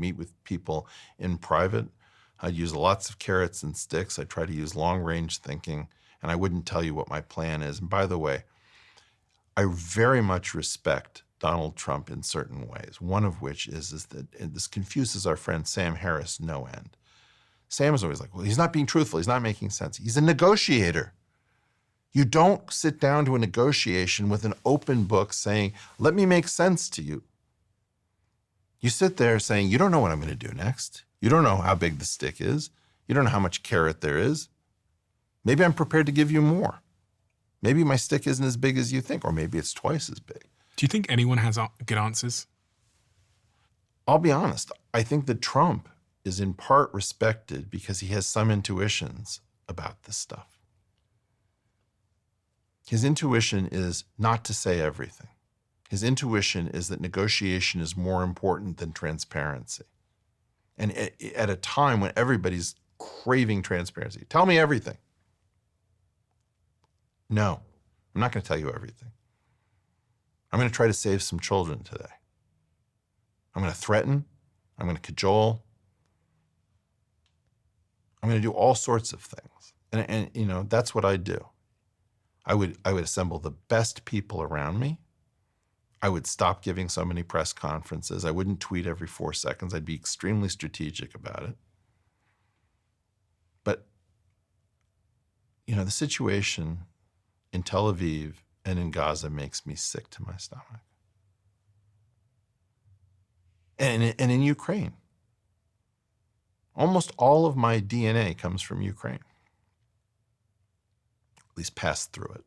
meet with people in private. I'd use lots of carrots and sticks. I'd try to use long-range thinking, and I wouldn't tell you what my plan is. And by the way, I very much respect Donald Trump in certain ways, one of which is that, and this confuses our friend Sam Harris no end. Sam is always like, well, he's not being truthful. He's not making sense. He's a negotiator. You don't sit down to a negotiation with an open book saying, let me make sense to you. You sit there saying, you don't know what I'm going to do next. You don't know how big the stick is. You don't know how much carrot there is. Maybe I'm prepared to give you more. Maybe my stick isn't as big as you think, or maybe it's twice as big. Do you think anyone has good answers? I'll be honest. I think that Trump is in part respected because he has some intuitions about this stuff. His intuition is not to say everything. His intuition is that negotiation is more important than transparency. And at a time when everybody's craving transparency, tell me everything. No, I'm not going to tell you everything. I'm going to try to save some children today. I'm going to threaten. I'm going to cajole. I'm going to do all sorts of things. And you know, that's what I do. I would assemble the best people around me. I would stop giving so many press conferences. I wouldn't tweet every 4 seconds. I'd be extremely strategic about it. But, you know, the situation in Tel Aviv and in Gaza makes me sick to my stomach. And in Ukraine. Almost all of my DNA comes from Ukraine. At least passed through it.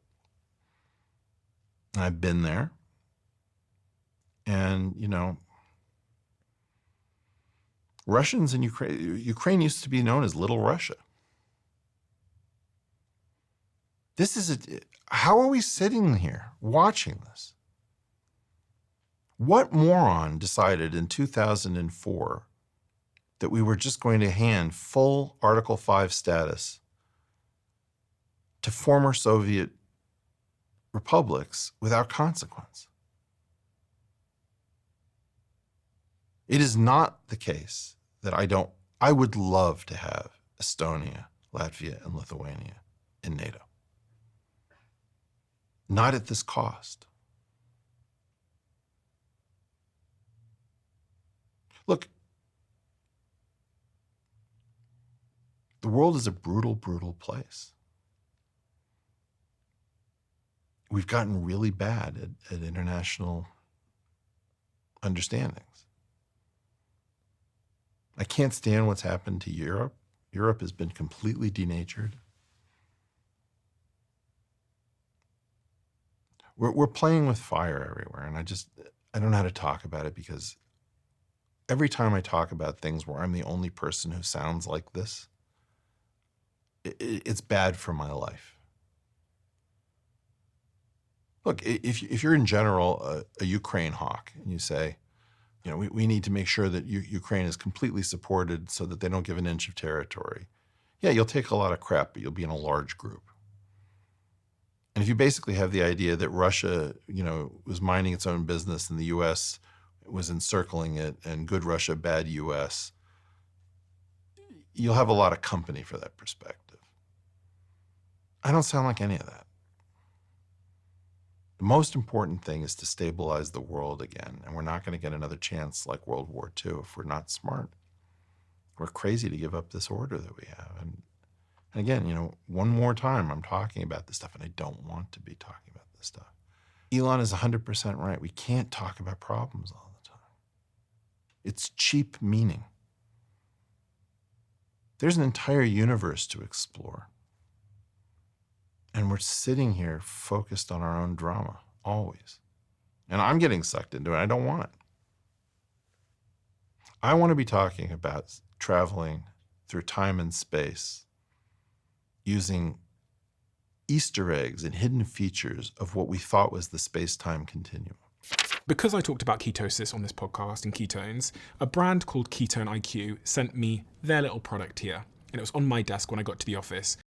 And I've been there. And, you know, Russians in Ukraine used to be known as Little Russia. How are we sitting here watching this? What moron decided in 2004 that we were just going to hand full Article 5 status to former Soviet republics without consequence? It is not the case that I would love to have Estonia, Latvia, and Lithuania in NATO. Not at this cost. Look, the world is a brutal, brutal place. We've gotten really bad at international understandings. I can't stand what's happened to Europe. Europe has been completely denatured. We're playing with fire everywhere, and I don't know how to talk about it because every time I talk about things where I'm the only person who sounds like this, it's bad for my life. Look, if you're in general a Ukraine hawk and you say, you know, we need to make sure that Ukraine is completely supported so that they don't give an inch of territory. Yeah, you'll take a lot of crap, but you'll be in a large group. And if you basically have the idea that Russia, you know, was minding its own business and the U.S. was encircling it, and good Russia, bad U.S., you'll have a lot of company for that perspective. I don't sound like any of that. The most important thing is to stabilize the world again, and we're not going to get another chance like World War II if we're not smart. We're crazy to give up this order that we have. And again, you know, one more time I'm talking about this stuff, and I don't want to be talking about this stuff. Elon is 100% right. We can't talk about problems all the time. It's cheap meaning. There's an entire universe to explore. And we're sitting here focused on our own drama, always. And I'm getting sucked into it. I don't want it. I want to be talking about traveling through time and space using Easter eggs and hidden features of what we thought was the space-time continuum. Because I talked about ketosis on this podcast and ketones, a brand called Ketone IQ sent me their little product here. And it was on my desk when I got to the office.